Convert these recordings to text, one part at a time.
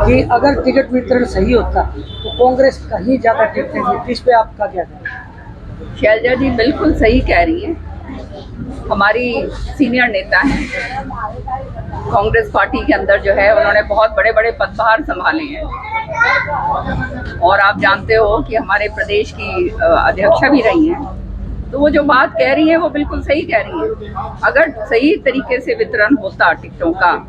कि अगर टिकट वितरण सही होता तो कांग्रेस कहीं ज़्यादा टिकटें जीतती। इस पे आपका क्या कहना है? शैलजा जी बिल्कुल सही कह रही हैं। हमारी सीनियर नेता हैं कांग्रेस पार्टी के अंदर, जो है उन्होंने बहुत बड़े बड़े पदभार संभाले हैं। और आप जानते हो कि हमारे प्रदेश की अध्यक्षा भी रही हैं। तो वो जो बात कह रही है वो बिल्कुल सही कह रही है। अगर सही तरीके से वितरण होता टिकटों का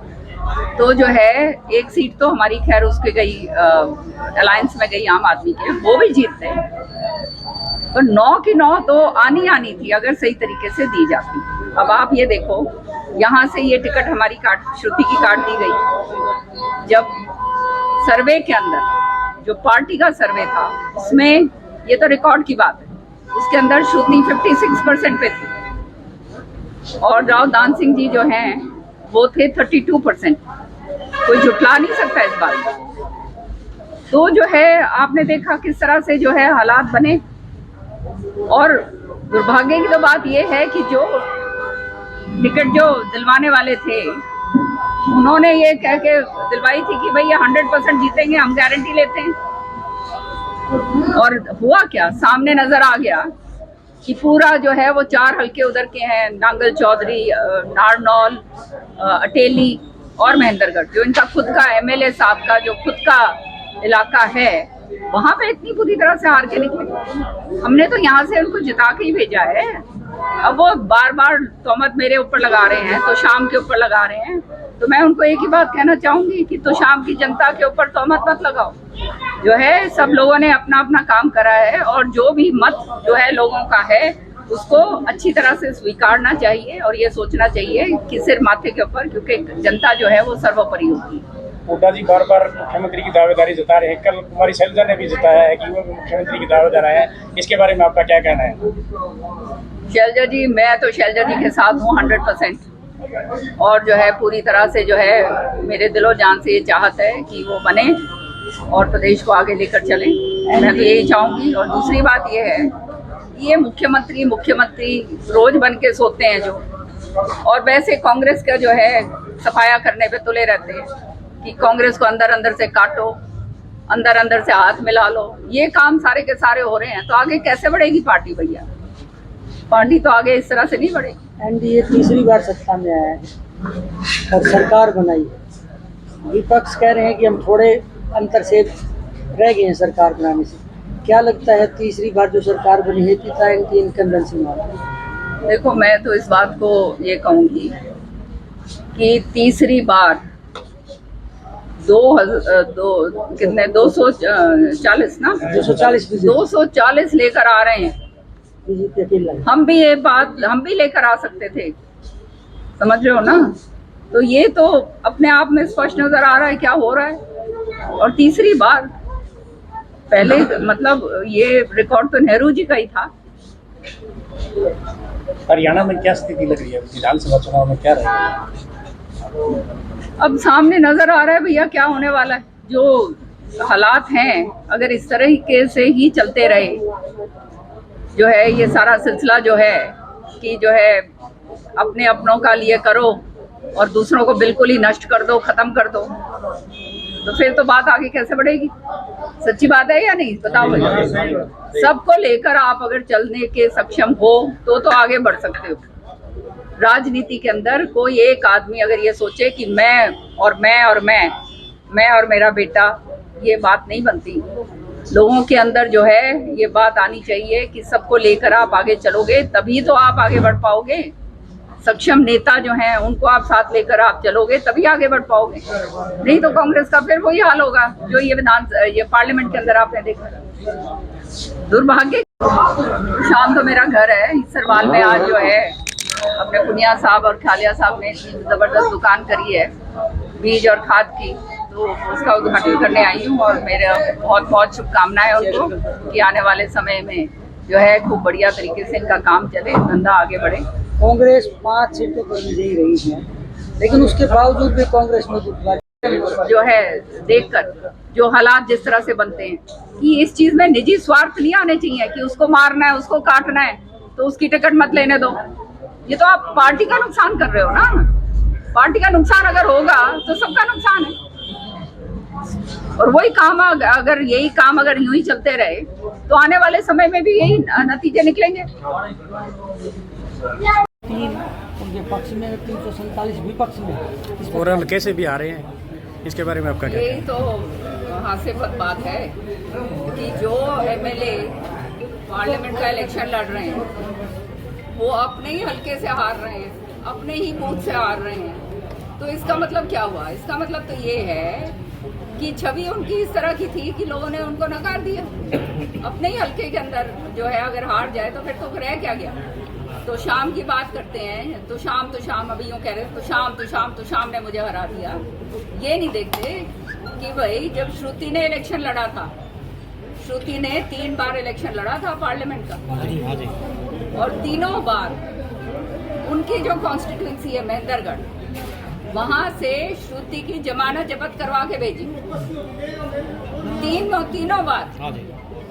तो जो है एक सीट तो हमारी खैर उसके गई, अलायंस में गई आम आदमी के, वो भी जीतते। तो 9 की 9 तो आनी थी अगर सही तरीके से दी जाती। अब आप ये देखो, यहाँ से ये टिकट हमारी श्रुति की काट दी गई। जब सर्वे के अंदर जो पार्टी का सर्वे था उसमें, ये तो रिकॉर्ड की बात है, उसके अंदर श्रुति 56% पे थी और राव दान सिंह जी जो हैं वो थे 32%। कोई झुठला नहीं सकता इस बात को। तो जो है आपने देखा किस तरह से जो है हालात बने। और दुर्भाग्य की तो बात यह है कि जो टिकट जो दिलवाने वाले थे उन्होंने ये कह के दिलवाई थी कि भाई ये 100% जीतेंगे, हम गारंटी लेते हैं। और हुआ क्या, सामने नजर आ गया कि पूरा जो है वो 4 हल्के उधर के हैं, नांगल चौधरी, नारनौल, अटेली और महेंद्रगढ़, जो इनका खुद का एमएलए साहब का जो खुद का इलाका है, वहां पे इतनी बुरी तरह से हार के निकले। हमने तो यहाँ से उनको जिता के ही भेजा है। अब वो बार बार तोहमत मेरे ऊपर लगा रहे हैं, तो शाम के ऊपर लगा रहे हैं। तो मैं उनको एक ही बात कहना चाहूंगी कि तो शाम की जनता के ऊपर तोहमत मत लगाओ। जो है सब लोगों ने अपना अपना काम करा है और जो भी मत जो है लोगों का है उसको अच्छी तरह से स्वीकारना चाहिए और ये सोचना चाहिए कि सिर माथे के ऊपर, क्योंकि जनता जो है वो सर्वोपरि होती है। हुड्डा जी बार बार मुख्यमंत्री की दावेदारी जता रहे हैं। कल कुमारी शैलजा ने भी जताया है कि वो मुख्यमंत्री की दावेदार है। इसके बारे में आपका क्या कहना है? शैलजा जी, मैं तो शैलजा जी के साथ हूँ 100%। और जो है पूरी तरह से जो है मेरे दिलो जान से ये चाहत है कि वो बने और प्रदेश को आगे लेकर चलें। मैं तो यही चाहूँगी। और दूसरी बात ये है, ये मुख्यमंत्री रोज बन के सोते हैं जो, और वैसे कांग्रेस का जो है सफाया करने पे तुले रहते हैं कि कांग्रेस को अंदर अंदर से काटो, अंदर अंदर से हाथ मिला लो। ये काम सारे के सारे हो रहे हैं, तो आगे कैसे बढ़ेगी पार्टी भैया? पार्टी तो आगे इस तरह से नहीं बढ़ेगी। एनडीए तीसरी बार सत्ता में आया है और सरकार बनाई है। विपक्ष कह रहे हैं कि हम थोड़े अंतर से रह गए हैं सरकार बनाने से। क्या लगता है तीसरी बार जो सरकार बनी है कितना एंटी इनकम्बेंसी मामला? देखो, मैं तो इस बात को ये कहूँगी कि तीसरी बार 240 लेकर आ रहे हैं। हम भी लेकर आ सकते थे, समझ रहे हो ना? तो ये तो अपने आप में स्पष्ट नजर आ रहा है क्या हो रहा है। और तीसरी बार, पहले मतलब ये रिकॉर्ड तो नेहरू जी का ही था। हरियाणा में क्या स्थिति लग रही है? विधानसभा चुनाव में क्या रहेगा? अब सामने नजर आ रहा है भैया क्या होने वाला है। जो हालात हैं, अगर इस तरीके से ही चलते रहे, जो है ये सारा सिलसिला जो है कि जो है अपने अपनों का लिए करो और दूसरों को बिल्कुल ही नष्ट कर दो, खत्म कर दो, तो फिर तो बात आगे कैसे बढ़ेगी? सच्ची बात है या नहीं? बताओ भैया। सबको लेकर आप अगर चलने के सक्षम हो तो आगे बढ़ सकते हो। राजनीति के अंदर कोई एक आदमी अगर ये सोचे कि मैं और मेरा बेटा, ये बात नहीं बनती। लोगों के अंदर जो है ये बात आनी चाहिए कि सबको लेकर आप आगे चलोगे तभी तो आप आगे बढ़ पाओगे। सक्षम नेता जो हैं उनको आप साथ लेकर आप चलोगे तभी आगे बढ़ पाओगे। नहीं तो कांग्रेस का फिर वही हाल होगा जो ये पार्लियामेंट के अंदर आपने देखा। दुर्भाग्य। शाम तो मेरा घर है सरवाल में। आज जो है अपने पुनिया साहब और खालिया साहब ने जबरदस्त दुकान करी है बीज और खाद की, तो उसका उद्घाटन करने आई हूँ। और मेरे बहुत बहुत शुभकामनाएं उनको कि आने वाले समय में जो है खूब बढ़िया तरीके से इनका काम चले, धंधा आगे बढ़े। कांग्रेस 5 सीटों पर विजयी रही है, लेकिन उसके बावजूद भी कांग्रेस में जो है देखकर जो हालात जिस तरह से बनते हैं कि इस चीज में निजी स्वार्थ नहीं आने चाहिए कि उसको मारना है, उसको काटना है तो उसकी टिकट मत लेने दो। ये तो आप पार्टी का नुकसान कर रहे हो ना। पार्टी का नुकसान अगर होगा तो सबका नुकसान है। और वही काम अगर यही काम अगर यूं ही चलते रहे तो आने वाले समय में भी यही नतीजे निकलेंगे। 3 उनके पक्ष में 347 विपक्ष में। इस पर ओवरऑल कैसे भी आ रहे हैं, इसके बारे में आपका क्या यही तो हास्यपद बात है कि जो एमएलए पार्लियामेंट का इलेक्शन लड़ रहे हैं वो अपने ही हल्के से हार रहे हैं, अपने ही बूथ से हार रहे हैं। तो इसका मतलब क्या हुआ? इसका मतलब तो ये है कि छवि उनकी इस तरह की थी कि लोगों ने उनको नकार दिया। अपने ही हल्के के अंदर जो है अगर हार जाए तो फिर तो रह क्या गया? तो शाम की बात करते हैं तो शाम अभी यूँ कह रहे तो शाम ने मुझे हरा दिया। ये नहीं देखते कि भाई जब श्रुति ने इलेक्शन लड़ा था, श्रुति ने 3 बार इलेक्शन लड़ा था पार्लियामेंट का, और तीनों बार उनकी जो कॉन्स्टिट्यूंसी है महेंद्रगढ़, वहां से श्रुति की जमानत जब्त करवा के भेजी तीनों बार।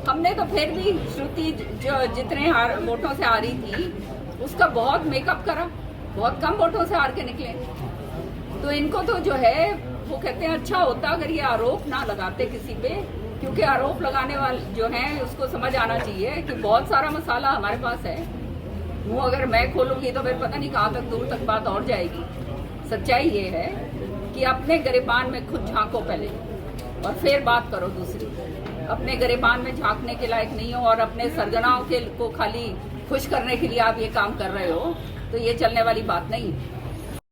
हमने तो फिर भी श्रुति जो जितने वोटों से हारी थी उसका बहुत मेकअप करा, बहुत कम वोटों से हार के निकले। तो इनको तो जो है वो कहते हैं अच्छा होता अगर ये आरोप ना लगाते किसी पे, क्योंकि आरोप लगाने वाले जो हैं उसको समझ आना चाहिए कि बहुत सारा मसाला हमारे पास है। मुँह अगर मैं खोलूंगी तो फिर पता नहीं कहाँ तक दूर तक बात और जाएगी। सच्चाई ये है कि अपने गिरेबान में खुद झांको पहले और फिर बात करो दूसरी। अपने गिरेबान में झांकने के लायक नहीं हो और अपने सरगनाओं को खाली खुश करने के लिए आप ये काम कर रहे हो, तो ये चलने वाली बात नहीं है।